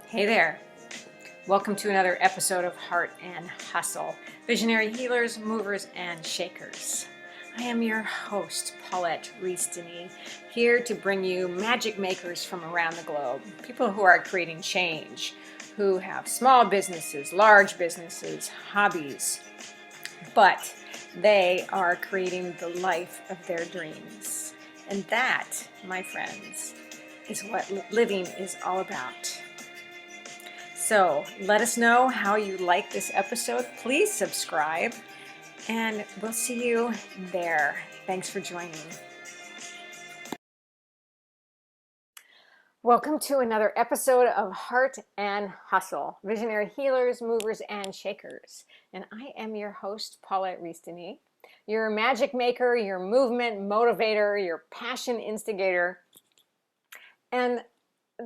Hey there. Welcome to another episode of Heart and Hustle, Visionary Healers, Movers, and Shakers. I am your host, Paulette Rees-Denis, here to bring you magic makers from around the globe, people who are creating change, who have small businesses, large businesses, hobbies, but they are creating the life of their dreams. And that, my friends, is what living is all about. So let us know how you like this episode. Please subscribe, and we'll see you there. Thanks for joining. Welcome to another episode of Heart and Hustle, Visionary Healers, Movers, and Shakers. And I am your host, Paulette Rees-Denis, your magic maker, your movement motivator, your passion instigator, and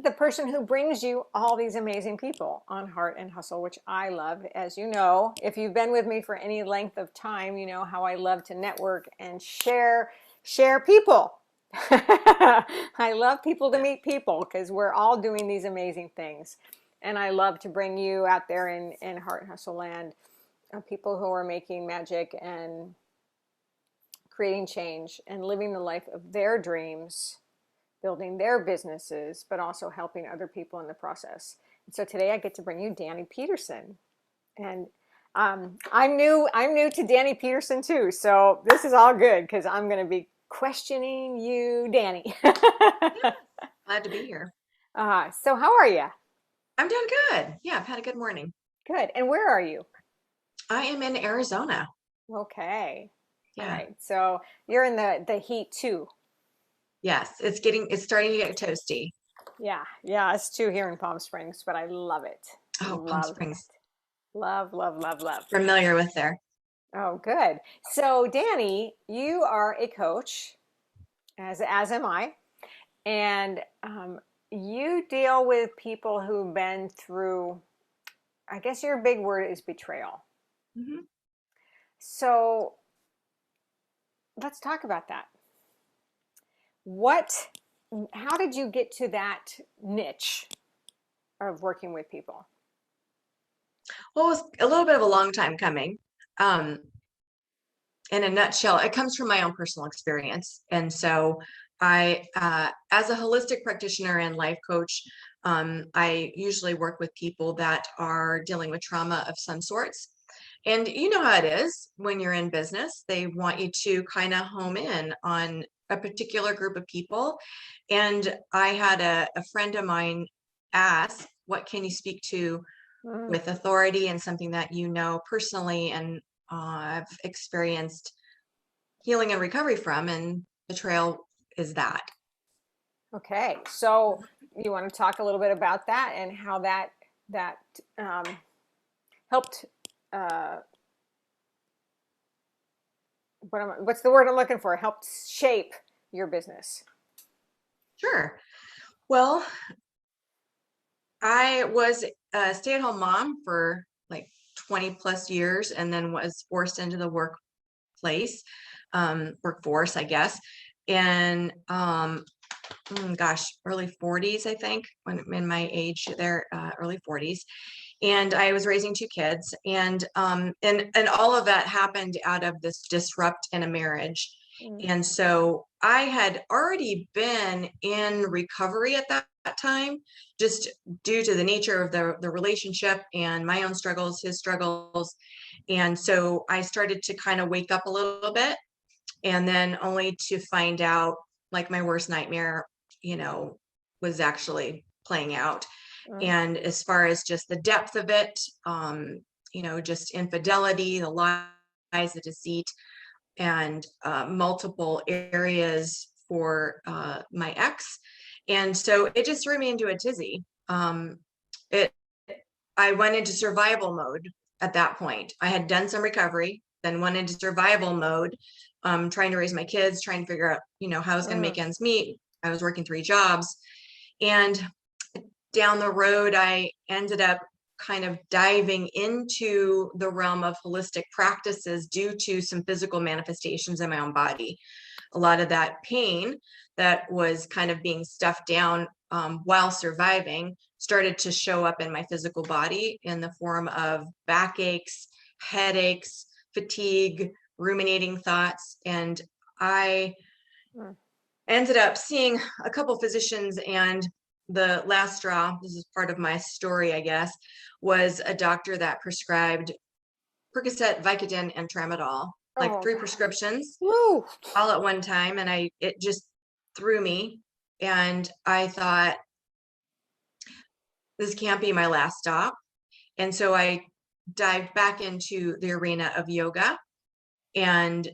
the person who brings you all these amazing people on Heart and Hustle, which I love. As you know, if you've been with me for any length of time, you know how I love to network and share people. I love people to meet people because we're all doing these amazing things. And I love to bring you out there in Heart and Hustle land, people who are making magic and creating change and living the life of their dreams, building their businesses, but also helping other people in the process. And so today I get to bring you Dani Peterson. And I'm new to Dani Peterson too. So this is all good because I'm going to be questioning you, Dani. Yes, glad to be here. So how are you? I'm doing good. Yeah, I've had a good morning. Good. And where are you? I am in Arizona. Okay. All Yeah. right. So you're in the heat too. Yes, it's starting to get toasty. Yeah. Yeah. It's too here in Palm Springs, but I love it. Oh, Palm Love it. Springs. Love, love, love, love. Familiar with there. Oh, good. So, Dani, you are a coach, as am I, and you deal with people who've been through, I guess your big word is betrayal. hmm So, let's talk about that. What, how did you get to that niche of working with people? Well, it was a little bit of a long time coming. Um, in a nutshell, it comes from my own personal experience. And so as a holistic practitioner and life coach, I usually work with people that are dealing with trauma of some sorts. And you know how it is when you're in business, they want you to kind of home in on a particular group of people. And I had a friend of mine ask, what can you speak to Mm, with authority and something that you know personally and I've experienced healing and recovery from, and betrayal is that. okay, so you want to talk a little bit about that and how that um, helped uh, what's the word I'm looking for? Helped shape your business. Sure. Well, I was a stay-at-home mom for like 20 plus years and then was forced into the workforce, I guess. And gosh, early 40s, I think, when in my age there, early 40s. And I was raising two kids, and all of that happened out of this disrupt in a marriage. Mm, And so I had already been in recovery at that time, just due to the nature of the relationship and my own struggles, his struggles. And so I started to kind of wake up a little bit, and then only to find out like my worst nightmare, you know, was actually playing out. mm, And as far as just the depth of it, just infidelity, the lies, the deceit, and multiple areas for my ex. And so it just threw me into a tizzy. It I went into survival mode at that point. I had done some recovery, then went into survival mode, trying to raise my kids, trying to figure out, how I was going to mm. make ends meet. I was working 3 jobs. And down the road, I ended up kind of diving into the realm of holistic practices due to some physical manifestations in my own body. A lot of that pain that was kind of being stuffed down while surviving, started to show up in my physical body in the form of backaches, headaches, fatigue, ruminating thoughts. And I ended up seeing a couple physicians, and the last straw, this is part of my story, I guess, was a doctor that prescribed Percocet, Vicodin, and Tramadol, like 3 prescriptions Woo. all at one time. And it just threw me. And I thought, this can't be my last stop. And so I dived back into the arena of yoga and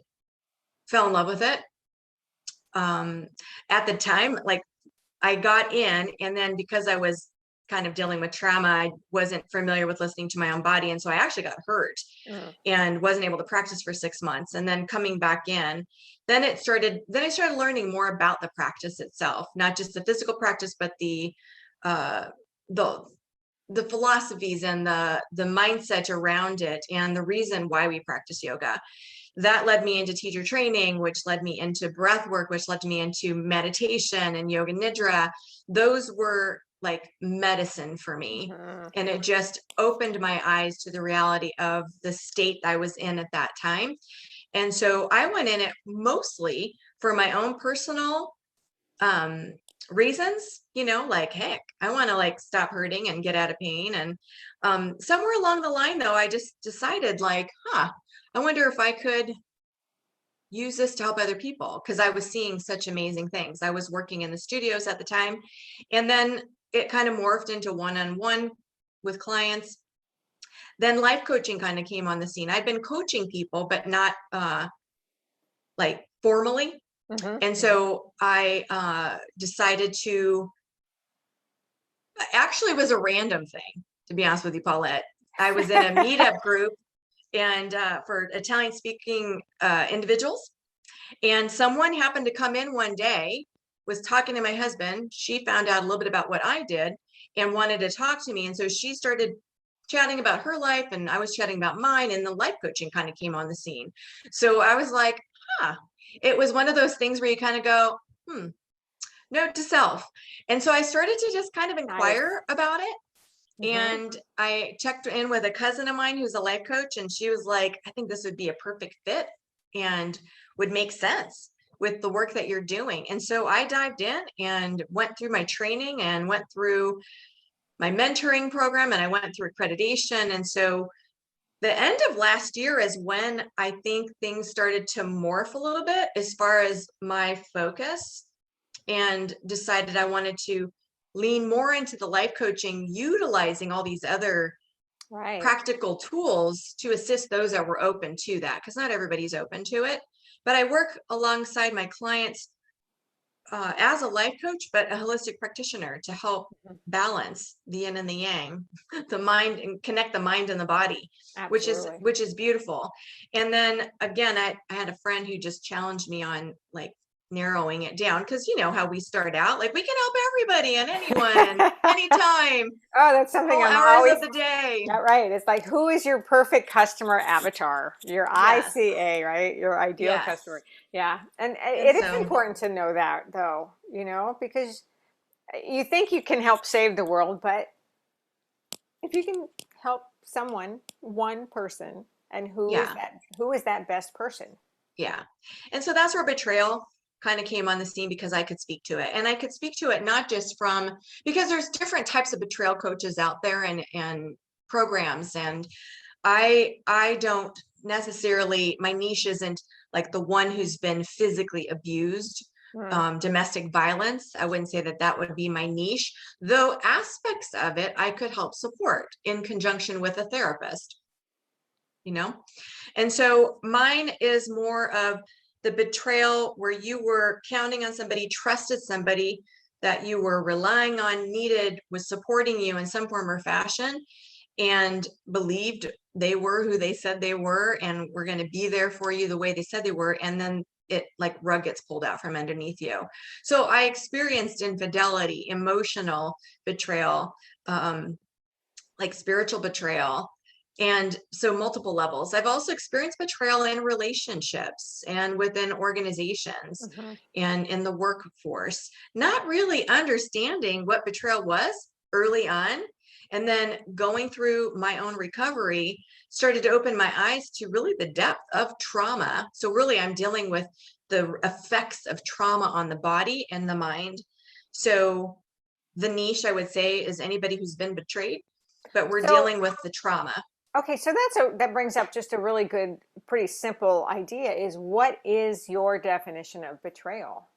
fell in love with it. At the time, like, I got in, and then because I was kind of dealing with trauma, I wasn't familiar with listening to my own body. And so I actually got hurt and wasn't able to practice for 6 months. And then coming back in, then I started learning more about the practice itself, not just the physical practice, but the philosophies and the mindset around it, and the reason why we practice yoga. That led me into teacher training, which led me into breath work, which led me into meditation and yoga nidra. Those were like medicine for me. And it just opened my eyes to the reality of the state I was in at that time. And so I went in it mostly for my own personal reasons, like, heck, I want to like stop hurting and get out of pain. And somewhere along the line, though, I just decided, like, I wonder if I could use this to help other people, because I was seeing such amazing things. I was working in the studios at the time, and then it kind of morphed into one-on-one with clients. Then life coaching kind of came on the scene. I'd been coaching people, but not like formally. And so I decided to, actually, it was a random thing, to be honest with you, Paulette. I was in a meetup group and for Italian speaking individuals. And someone happened to come in one day, was talking to my husband. She found out a little bit about what I did and wanted to talk to me. And so she started chatting about her life, and I was chatting about mine, and the life coaching kind of came on the scene. So I was like, it was one of those things where you kind of go, note to self. And so I started to just kind of inquire about it. And I checked in with a cousin of mine who's a life coach, and she was like, I think this would be a perfect fit and would make sense with the work that you're doing. And so I dived in and went through my training and went through my mentoring program, and I went through accreditation. And so the end of last year is when I think things started to morph a little bit as far as my focus, and decided I wanted to lean more into the life coaching, utilizing all these other practical tools to assist those that were open to that, because not everybody's open to it. But I work alongside my clients as a life coach, but a holistic practitioner, to help balance the yin and the yang, the mind, and connect the mind and the body, which is beautiful. And then again, I had a friend who just challenged me on like narrowing it down, because you know how we start out, like, we can help everybody and anyone anytime. Oh, that's something I'm hours always of the day. Yeah, right. It's like, who is your perfect customer avatar? Your ICA, right? Your ideal customer. Yeah. And it is important to know that, though, because you think you can help save the world, but if you can help someone, one person, and who is that best person? Yeah. And so that's where Betrayal kind of came on the scene, because I could speak to it. And I could speak to it not just because there's different types of betrayal coaches out there and programs. And I don't necessarily, my niche isn't like the one who's been physically abused, domestic violence. I wouldn't say that would be my niche, though aspects of it I could help support in conjunction with a therapist, And so mine is more of the betrayal, where you were counting on somebody, trusted somebody that you were relying on, needed, was supporting you in some form or fashion, and believed they were who they said they were and were going to be there for you the way they said they were. And then it like rug gets pulled out from underneath you. So I experienced infidelity, emotional betrayal, like spiritual betrayal, And so multiple levels. I've also experienced betrayal in relationships and within organizations Mm-hmm. and in the workforce, not really understanding what betrayal was early on. And then going through my own recovery started to open my eyes to really the depth of trauma. So really I'm dealing with the effects of trauma on the body and the mind. So the niche, I would say, is anybody who's been betrayed, but we're So, dealing with the trauma. okay, so that brings up just a really good, pretty simple idea is what is your definition of betrayal?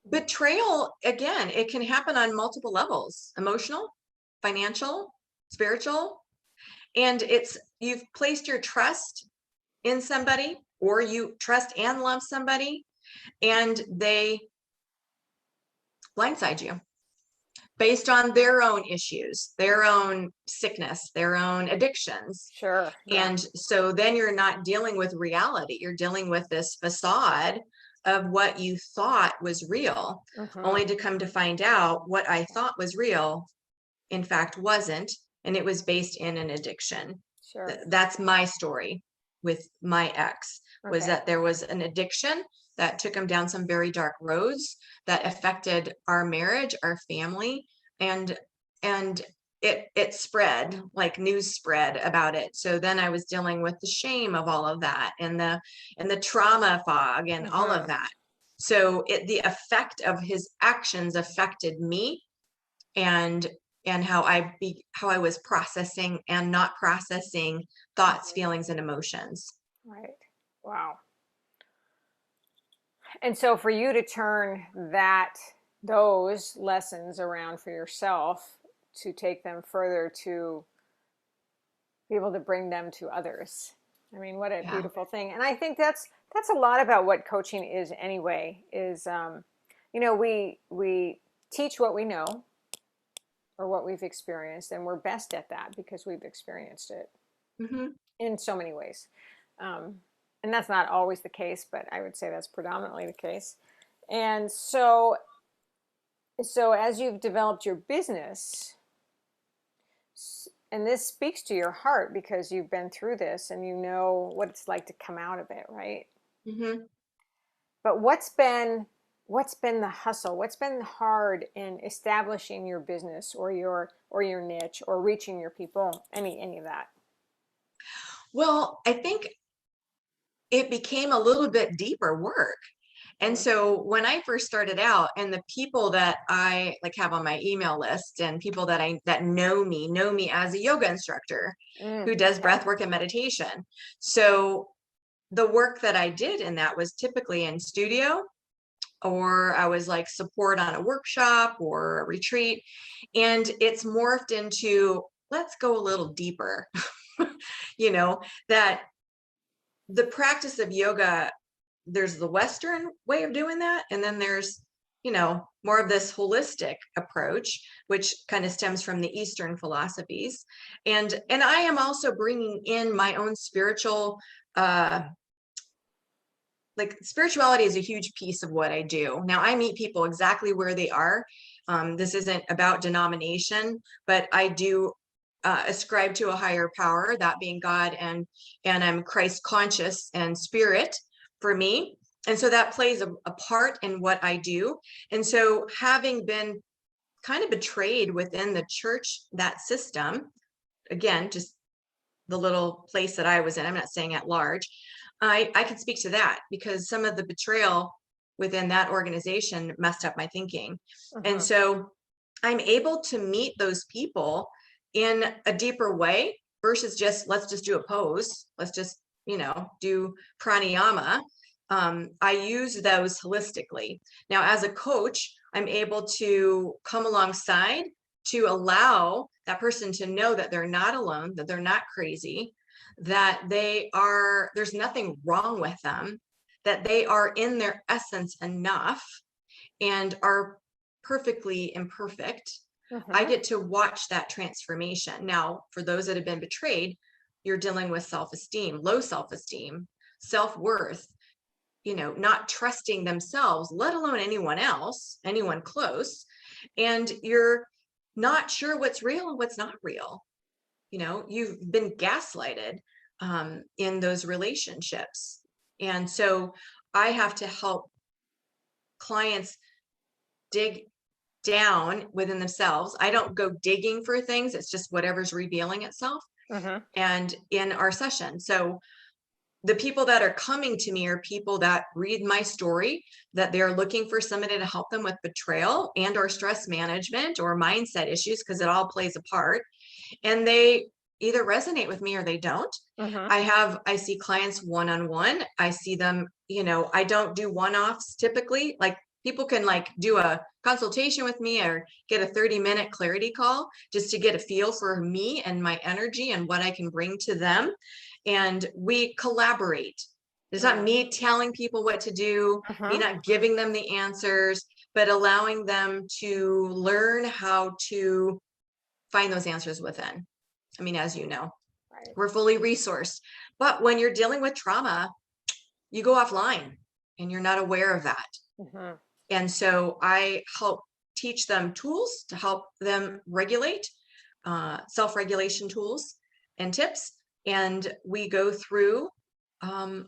Betrayal, again, it can happen on multiple levels: emotional, financial, spiritual. And it's you've placed your trust in somebody, or you trust and love somebody, and they blindside you based on their own issues, their own sickness, their own addictions. Sure. Yeah. And so then you're not dealing with reality. You're dealing with this facade of what you thought was real, Mm-hmm. only to come to find out what I thought was real, in fact, wasn't. And it was based in an addiction. Sure. That's my story with my ex, was Okay. that there was an addiction that took him down some very dark roads that affected our marriage, our family, and and it spread like news spread about it. So then I was dealing with the shame of all of that and the trauma fog and all of Mm-hmm. that. So the effect of his actions affected me, and how I was processing and not processing thoughts, feelings, and emotions. Right. Wow. And so for you to turn those lessons around for yourself to take them further to be able to bring them to others. I mean, what a Yeah. beautiful thing. And I think that's a lot about what coaching is anyway, is we teach what we know or what we've experienced, and we're best at that because we've experienced it Hmm. in so many ways. Um, and that's not always the case, but I would say that's predominantly the case. And so as you've developed your business, and this speaks to your heart because you've been through this and you know what it's like to come out of it, right? Hmm. But what's been the hustle? What's been hard in establishing your business or your niche or reaching your people? Any of that? Well, I think it became a little bit deeper work. And Mm, so when I first started out, and the people that I like have on my email list and people that know me as a yoga instructor who does okay. breath work and meditation. So the work that I did in that was typically in studio, or I was like support on a workshop or a retreat. And it's morphed into, let's go a little deeper, you know, that the practice of yoga, there's the Western way of doing that. And then there's, more of this holistic approach, which kind of stems from the Eastern philosophies. And I am also bringing in my own spiritual, like spirituality is a huge piece of what I do. Now I meet people exactly where they are. This isn't about denomination, but I do ascribe to a higher power, that being God, and I'm Christ conscious and spirit for me. And so that plays a part in what I do. And so having been kind of betrayed within the church, that system, again, just the little place that I was in, I'm not saying at large, I could speak to that because some of the betrayal within that organization messed up my thinking. And Mm-hmm. so I'm able to meet those people in a deeper way versus just, let's just do a pose. Let's just, do pranayama. I use those holistically. Now, as a coach, I'm able to come alongside to allow that person to know that they're not alone, that they're not crazy, that there's nothing wrong with them, that they are in their essence enough and are perfectly imperfect. I Mm-hmm. get to watch that transformation. Now, for those that have been betrayed, you're dealing with self-esteem, low self-esteem, self-worth, not trusting themselves, let alone anyone else, anyone close. And you're not sure what's real and what's not real. you've been gaslighted in those relationships. And so I have to help clients dig down within themselves. I don't go digging for things. It's just whatever's revealing itself. And in our session. So the people that are coming to me are people that read my story, that they're looking for somebody to help them with betrayal and or stress management or mindset issues, because it all plays a part. And they either resonate with me or they don't. I see clients one-on-one. I see them, I don't do one-offs typically. Like people can like do a consultation with me or get a 30-minute clarity call just to get a feel for me and my energy and what I can bring to them. And we collaborate. It's not me telling people what to do, me not giving them the answers, but allowing them to learn how to find those answers within. I mean, as you know, we're fully resourced. But when you're dealing with trauma, you go offline and you're not aware of that. And so I help teach them tools to help them regulate, self-regulation tools and tips. And we go through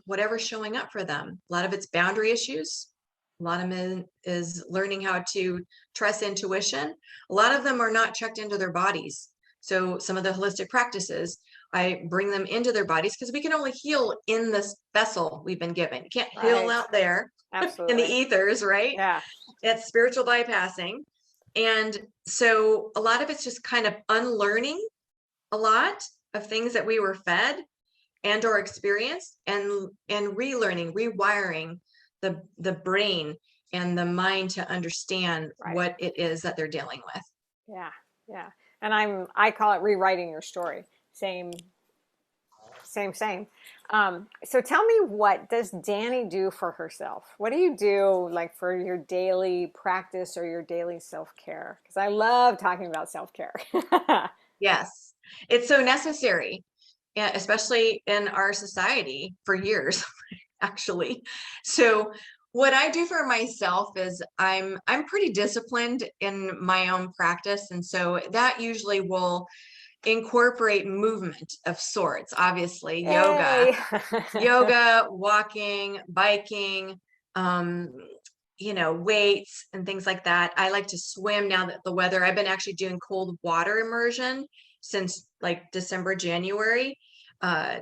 whatever's showing up for them. A lot of it's boundary issues. A lot of it is learning how to trust intuition. A lot of them are not checked into their bodies. So some of the holistic practices, I bring them into their bodies because we can only heal in this vessel we've been given. You can't heal out there in the ethers, right? Yeah. It's spiritual bypassing. And so a lot of it's just kind of unlearning a lot of things that we were fed and or experienced, and relearning, rewiring the brain and the mind to understand what it is that they're dealing with. Yeah. And I call it rewriting your story. Same. So tell me, what does Dani do for herself? What do you do like for your daily practice or your daily self-care? Because I love talking about self-care. Yes, it's so necessary, especially in our society for years, actually. So what I do for myself is I'm pretty disciplined in my own practice. And so that usually will incorporate movement of sorts, obviously. Yay. yoga, walking, biking, weights and things like that. I like to swim now that the weather, I've been actually doing cold water immersion since like December, January,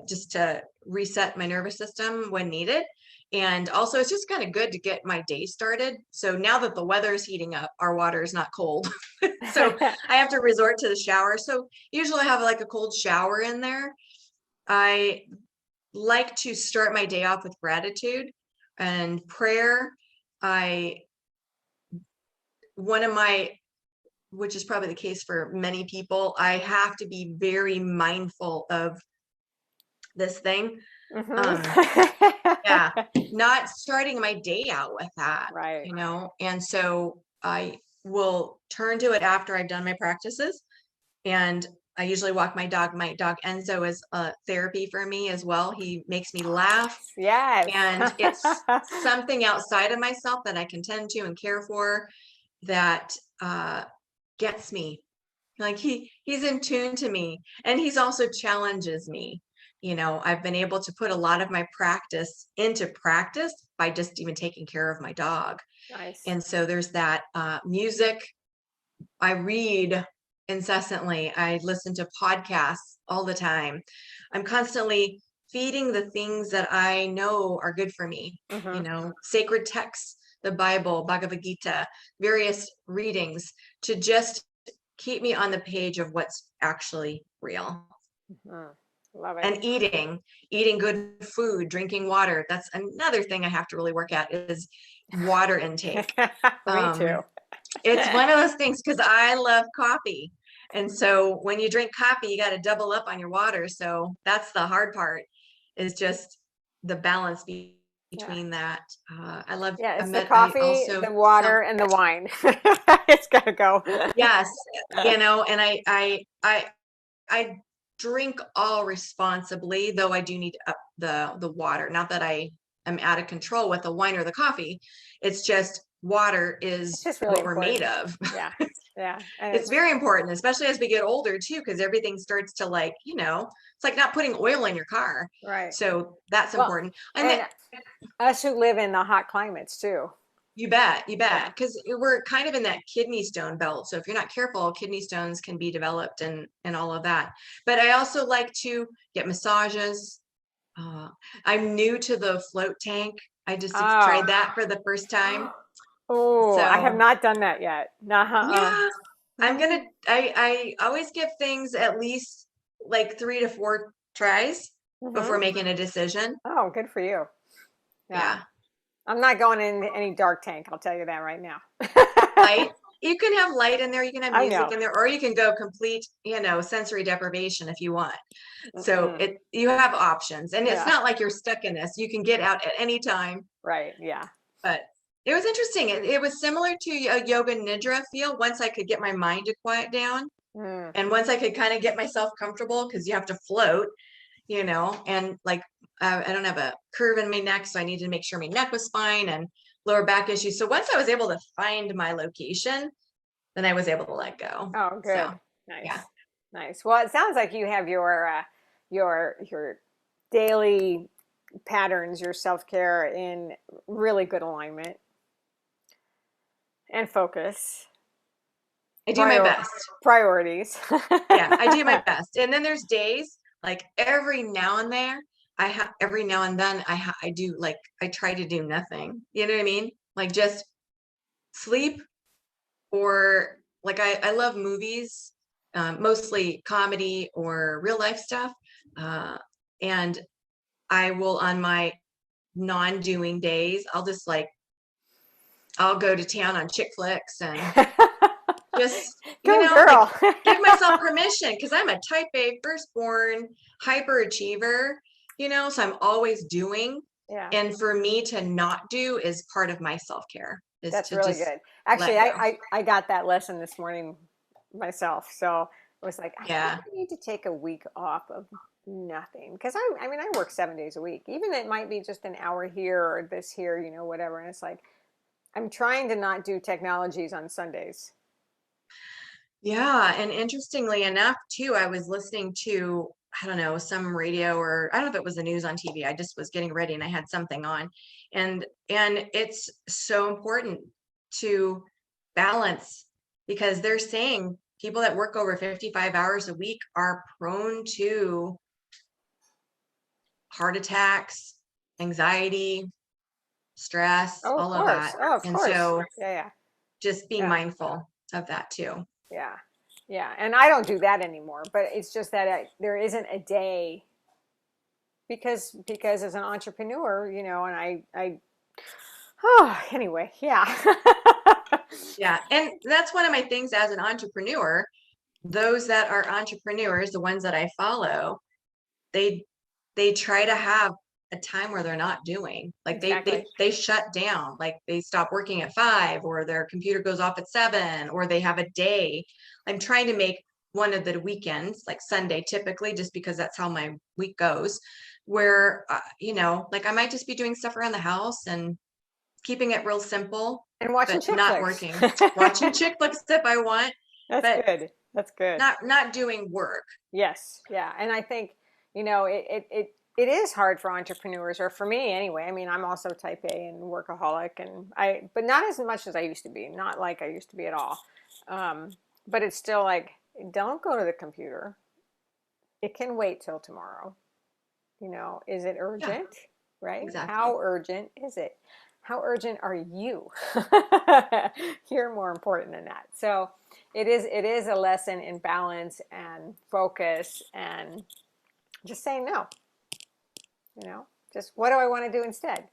just to reset my nervous system when needed. And also it's just kind of good to get my day started. So now that the weather is heating up, our water is not cold. So I have to resort to the shower. So usually I have like a cold shower in there. I like to start my day off with gratitude and prayer. Which is probably the case for many people, I have to be very mindful of this thing. Not starting my day out with that, and so I will turn to it after I've done my practices. And I usually walk my dog. My dog Enzo is therapy for me as well. He makes me laugh. Yes. And it's something outside of myself that I can tend to and care for that gets me. Like he's in tune to me, and he's also challenges me. I've been able to put a lot of my practice into practice by just even taking care of my dog. Nice. And so there's that music. I read incessantly. I listen to podcasts all the time. I'm constantly feeding the things that I know are good for me, sacred texts, the Bible, Bhagavad Gita, various readings to just keep me on the page of what's actually real. Love it. And eating good food, drinking water. That's another thing I have to really work at is water intake. Me too. It's one of those things because I love coffee. And so when you drink coffee, you got to double up on your water. So that's the hard part, is just the balance between that. I love it's the coffee, the water, and the wine. It's got to go. Yes. And I drink all responsibly, though I do need up the water. Not that I am out of control with the wine or the coffee. It's just water is really what we're made of. Yeah. Yeah. And It's very important, especially as we get older too, because everything starts to like, it's like not putting oil in your car. right. So that's Well, important. And then and us who live in the hot climates too. you bet, Yeah. because we're kind of in that kidney stone belt. So if you're not careful, kidney stones can be developed and all of that. But I also like to get massages. I'm new to the float tank. I just Oh. tried that for the first time. Oh, I have So not done that yet. Nah. yeah, I always give things at least like 3 to 4 tries Mm-hmm. before making a decision. Oh, good for you. Yeah. Yeah. I'm not going in any dark tank. I'll tell you that right now. Light. You can have light in there, you can have I music know. in there, or you can go complete, sensory deprivation if you want. So Mm-mm. you have options, and it's Yeah. not like you're stuck in this. You can get out at any time. Right. Yeah. But it was interesting. It was similar to a yoga nidra feel once I could get my mind to quiet down, Mm. and once I could kind of get myself comfortable, because you have to float, and like I don't have a curve in my neck, so I needed to make sure my neck was fine and lower back issues. So once I was able to find my location, then I was able to let go. Oh, So good. Nice. yeah. Nice. Well, it sounds like you have your daily patterns, your self-care in really good alignment and focus. I do my best. Priorities. Yeah, I do my best. And then there's days like every now and then I do like I try to do nothing. You know what I mean? Like just sleep, or like I love movies, mostly comedy or real life stuff. And I will, on my non-doing days, I'll go to town on chick flicks and just, Go like girl. give myself permission, because I'm a type A firstborn hyperachiever, so I'm always doing. Yeah. And for me to not do is part of my self-care, is That's to really just good. Actually, let go. I got that lesson this morning myself. So it was like, I think Yeah. I need to take a week off of nothing. Because I mean, I work 7 days a week. Even it might be just an hour here or this here, whatever. And it's like, I'm trying to not do technologies on Sundays. Yeah. And interestingly enough, too, I was listening to, I don't know, some radio, or I don't know if it was the news on TV. I just was getting ready and I had something on. And it's so important to balance, because they're saying people that work over 55 hours a week are prone to heart attacks, anxiety, stress, Oh, of all of course. that. Oh, of And course. so Yeah, just be yeah, mindful of that too. yeah, yeah. And I don't do that anymore. But it's just that there isn't a day because as an entrepreneur, and I oh, anyway, yeah. Yeah. And that's one of my things as an entrepreneur. Those that are entrepreneurs, the ones that I follow, they try to have a time where they're not doing, like Exactly. they shut down, like they stop working at 5, or their computer goes off at 7, or they have a day. I'm trying to make one of the weekends, like Sunday typically, just because that's how my week goes, where like I might just be doing stuff around the house and keeping it real simple, And watching but chick not flicks. working. Watching chick flicks if I want, That's but good. That's good. not doing work. Yes. Yeah. And I think, it is hard for entrepreneurs, or for me anyway. I mean, I'm also type A and workaholic, but not as much as I used to be, not like I used to be at all. Um, but it's still like, don't go to the computer. It can wait till tomorrow. Is it Yeah, urgent? Right? exactly. How urgent is it? How urgent are you? You're more important than that. So it is a lesson in balance and focus and just saying no. Just what do I want to do instead?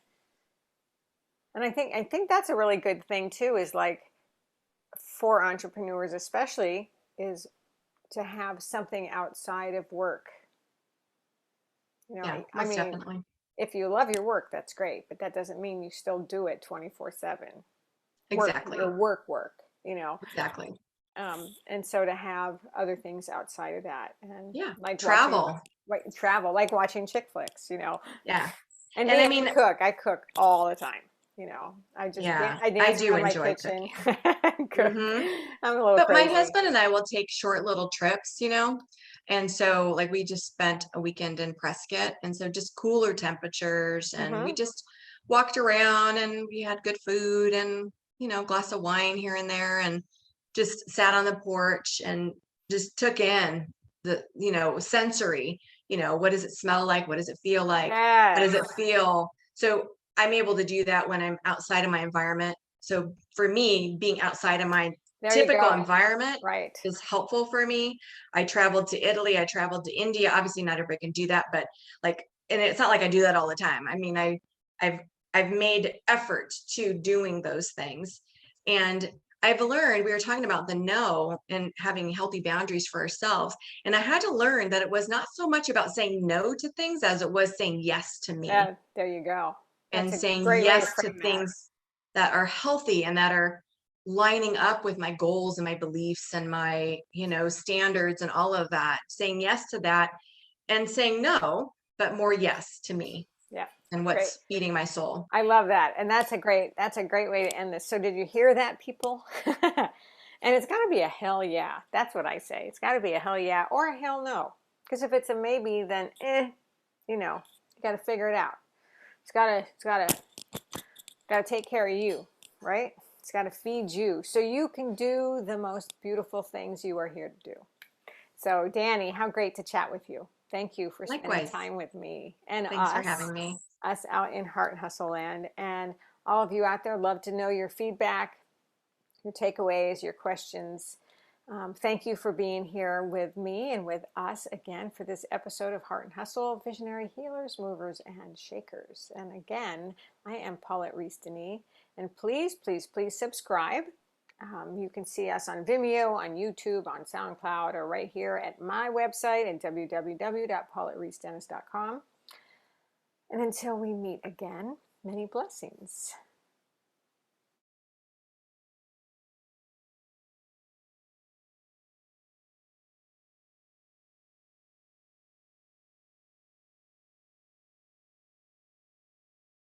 And I think that's a really good thing too, is like for entrepreneurs especially, is to have something outside of work. Yeah, I most mean, definitely. if you love your work, that's great, but that doesn't mean you still do it 24/7. Work Exactly. your work, Exactly. and so to have other things outside of that, and Yeah. like Travel. travel, like watching chick flicks, Yeah. and And I being mean, I cook all the time, you know, I just Yeah, I I dance do around my enjoy kitchen. cooking. Cook. Hmm. I'm a little But my crazy. husband and I will take short little trips, you know? And so like we just spent a weekend in Prescott, and so just cooler temperatures, and we Hmm. just walked around and we had good food and, you know, glass of wine here and there, and just sat on the porch and just took in the, you know, sensory, you know, what does it smell like? What does it feel like? How Yes. does it feel? So I'm able to do that when I'm outside of my environment. So for me, being outside of my There you typical go. environment Right. is helpful for me. I traveled to Italy, I traveled to India. Obviously, not everybody can do that, but like, and it's not like I do that all the time. I mean, I've I've made effort to doing those things. And I've learned, we were talking about the no and having healthy boundaries for ourselves. And I had to learn that it was not so much about saying no to things as it was saying yes to me, There you go. That's and a saying great way to yes to frame that. things that are healthy and that are lining up with my goals and my beliefs and my, you know, standards and all of that. Saying yes to that and saying no, but more yes to me Yeah. and Great. what's feeding my soul. I love that. And that's a great way to end this. So did you hear that, people? And it's got to be a hell yeah. That's what I say. It's got to be a hell yeah or a hell no. Because if it's a maybe, then you know, you got to figure it out. It's got to take care of you, right? It's got to feed you so you can do the most beautiful things you are here to do. So, Dani, how great to chat with you. Thank you for spending Likewise. time with me and Thanks for having me. us out in Heart and Hustle Land. And all of you out there, love to know your feedback, your takeaways, your questions. Thank you for being here with me and with us again for this episode of Heart and Hustle, Visionary Healers, Movers, and Shakers. And again, I am Paulette Rees-Denis. And please, please, please subscribe. You can see us on Vimeo, on YouTube, on SoundCloud, or right here at my website at www.paulettereesdenis.com. And until we meet again, many blessings.